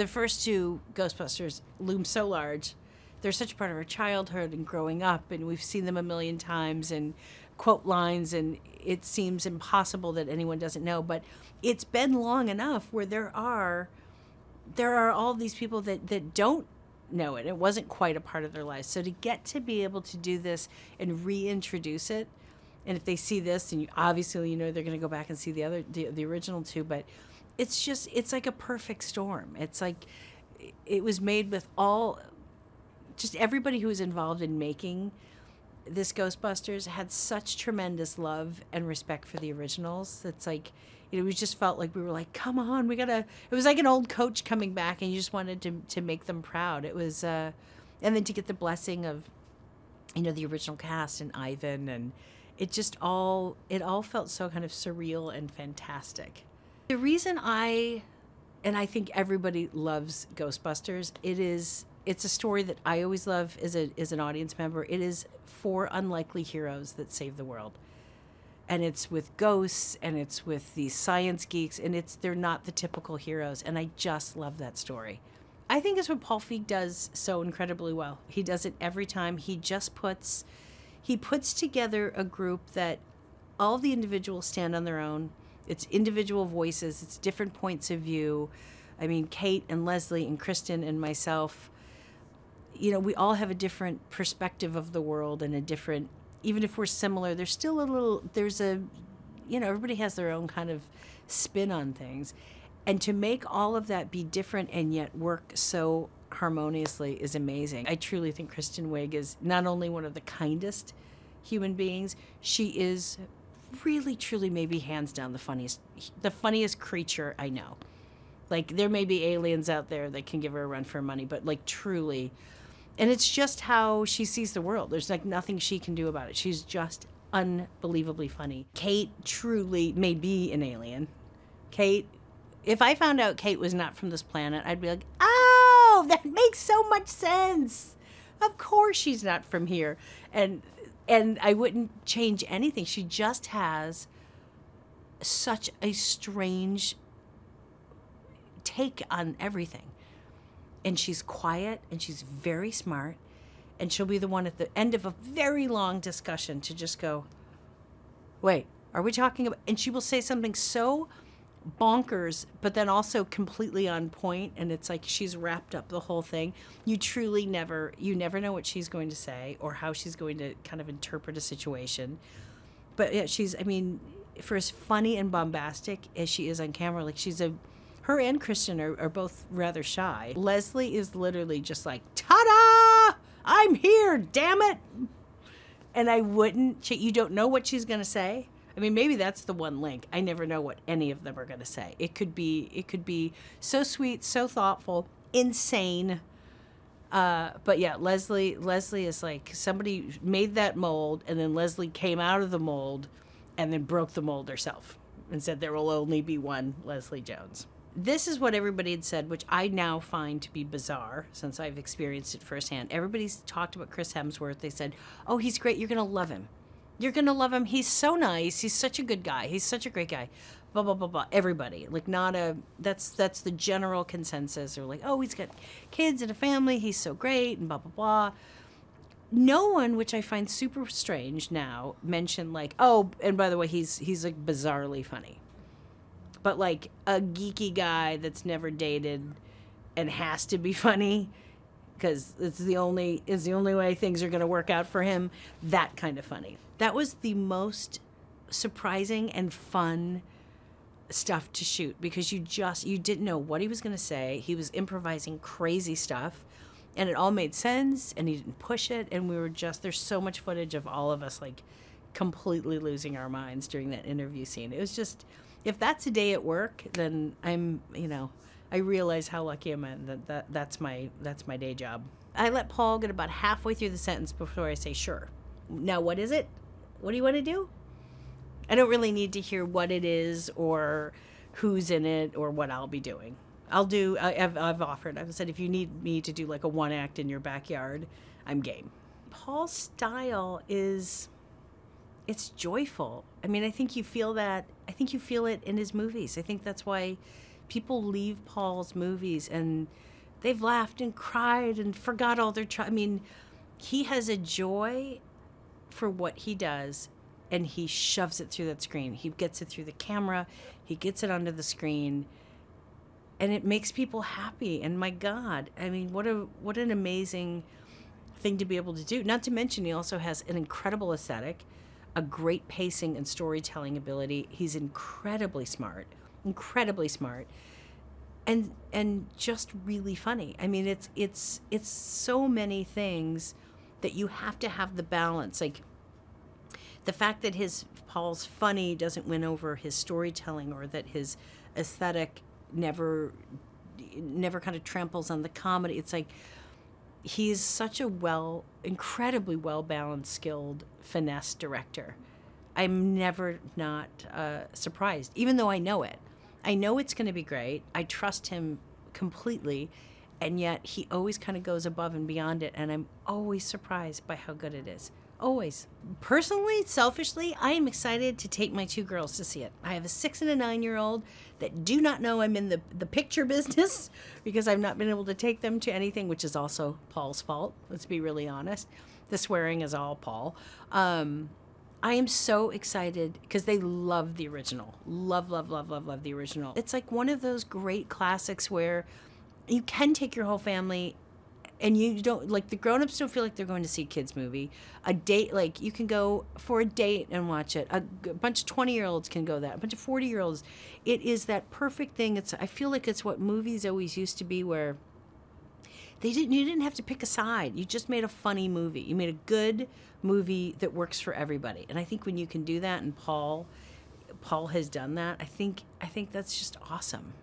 the first two Ghostbusters loom so large. They're such a part of our childhood and growing up, and we've seen them a million times and quote lines, and it seems impossible that anyone doesn't know. But it's been long enough where there are all these people that don't know it. It wasn't quite a part of their lives. So to get to be able to do this and reintroduce it, and if they see this, and obviously they're going to go back and see the original two, but it's like a perfect storm. It's like it was made with just everybody who was involved in making this Ghostbusters had such tremendous love and respect for the originals. It's like, we just felt like we were like, come on, it was like an old coach coming back and you just wanted to make them proud. It was, and then to get the blessing of, the original cast and Ivan, and it all felt so kind of surreal and fantastic. The reason I think everybody loves Ghostbusters, it's a story that I always love as an audience member. It is 4 unlikely heroes that save the world. And it's with ghosts, and it's with these science geeks, and they're not the typical heroes. And I just love that story. I think it's what Paul Feig does so incredibly well. He does it every time. He puts together a group that all the individuals stand on their own. It's individual voices. It's different points of view. I mean, Kate and Leslie and Kristen and myself, we all have a different perspective of the world and a different, even if we're similar, everybody has their own kind of spin on things. And to make all of that be different and yet work so harmoniously is amazing. I truly think Kristen Wiig is not only one of the kindest human beings, she is really, truly, maybe hands down the funniest creature I know. Like, there may be aliens out there that can give her a run for her money, but like, truly. And it's just how she sees the world. There's like nothing she can do about it. She's just unbelievably funny. Kate truly may be an alien. Kate, if I found out Kate was not from this planet, I'd be like, oh, that makes so much sense. Of course she's not from here. And I wouldn't change anything. She just has such a strange take on everything. And she's quiet, and she's very smart, and she'll be the one at the end of a very long discussion to just go, wait, are we talking about, and she will say something so bonkers, but then also completely on point, and it's like she's wrapped up the whole thing. You never know what she's going to say or how she's going to kind of interpret a situation. But yeah, for as funny and bombastic as she is on camera, like her and Kristen are both rather shy. Leslie is literally just like, ta-da! I'm here, damn it! And you don't know what she's going to say. I mean, maybe that's the one link. I never know what any of them are going to say. It could be so sweet, so thoughtful, insane. But yeah, Leslie is like, somebody made that mold, and then Leslie came out of the mold and then broke the mold herself and said there will only be one Leslie Jones. This is what everybody had said, which I now find to be bizarre since I've experienced it firsthand. Everybody's talked about Chris Hemsworth. They said, oh, he's great. You're going to love him. You're going to love him. He's so nice. He's such a good guy. He's such a great guy. Blah, blah, blah, blah. Everybody. Like, that's the general consensus. They're like, oh, he's got kids and a family. He's so great, and blah, blah, blah. No one, which I find super strange now, mentioned like, oh, and by the way, he's like bizarrely funny. But like a geeky guy that's never dated and has to be funny because it's the only way things are going to work out for him. That kind of funny. That was the most surprising and fun stuff to shoot because you didn't know what he was going to say. He was improvising crazy stuff, and it all made sense, and he didn't push it. And there's so much footage of all of us like completely losing our minds during that interview scene. It was just, if that's a day at work, then I realize how lucky I'm at that's my day job. I let Paul get about halfway through the sentence before I say, sure. Now, what is it? What do you want to do? I don't really need to hear what it is or who's in it or what I'll be doing. I've offered. I've said, if you need me to do like a one act in your backyard, I'm game. Paul's style it's joyful. I mean, I think you feel that. I think you feel it in his movies. I think that's why People leave Paul's movies and they've laughed and cried and forgot all their I mean, he has a joy for what he does, and he shoves it through that screen. He gets it through the camera, he gets it onto the screen, and it makes people happy. And my God, I mean, what an amazing thing to be able to do. Not to mention, he also has an incredible aesthetic, a great pacing and storytelling ability. He's incredibly smart, and just really funny. I mean, it's so many things that you have to have the balance. Like the fact that Paul's funny doesn't win over his storytelling, or that his aesthetic never kind of tramples on the comedy. It's like he's such a incredibly well-balanced, skilled finesse director. I'm never not surprised, even though I know it. I know it's going to be great. I trust him completely, and yet he always kind of goes above and beyond it, and I'm always surprised by how good it is. Always. Personally, selfishly, I am excited to take my 2 girls to see it. I have a 6 and a 9-year-old that do not know I'm in the picture business because I've not been able to take them to anything, which is also Paul's fault. Let's be really honest. The swearing is all Paul. I am so excited because they love the original. Love the original. It's like one of those great classics where you can take your whole family, and you don't, like, the grown-ups don't feel like they're going to see a kids movie. A date, like, you can go for a date and watch it. A bunch of 20-year-olds can go that. A bunch of 40-year-olds. It is that perfect thing. I feel like it's what movies always used to be, where you didn't have to pick a side. You just made a funny movie. You made a good movie that works for everybody. And I think when you can do that, and Paul has done that, I think that's just awesome.